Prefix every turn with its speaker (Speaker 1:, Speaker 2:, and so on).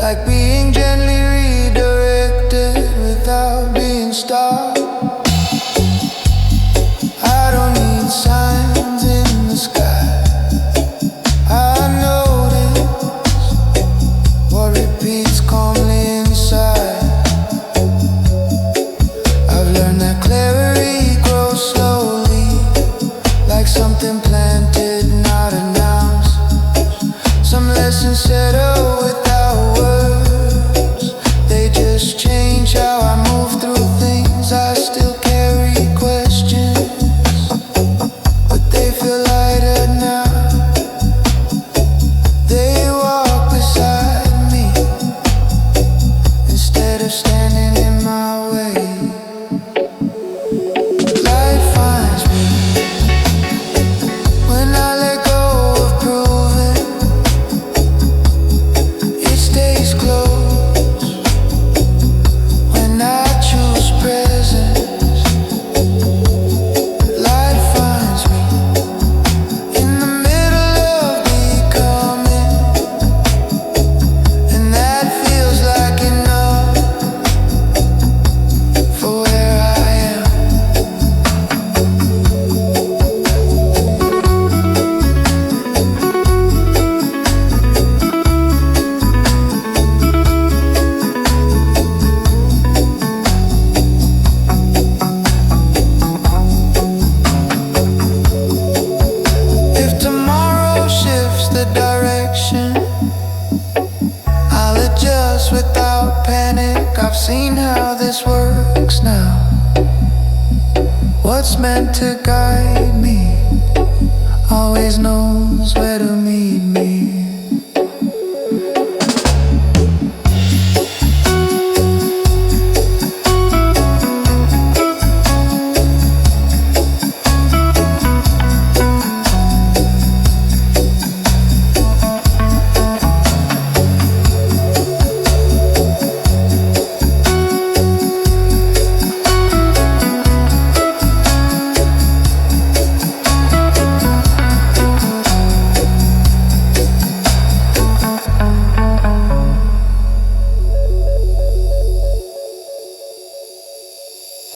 Speaker 1: like being gently redirected without being stopped. I don't need signs in the sky. I notice what repeats calmly inside. I've learned that clarity grows slowly, like something planted, not announced. Some lessons settle without words. They just change how I move through things. I still carry questions, but they feel lighter now. They walk beside me instead of standing in my way. Light finds me when I let go of proving. It stays close when I choose presence. Light finds me in the middle of becoming, and that feels like enough for where I am. If tomorrow shifts the direction, I'll adjust without panic. I've seen how this works now. What's meant to guide me always knows where to meet.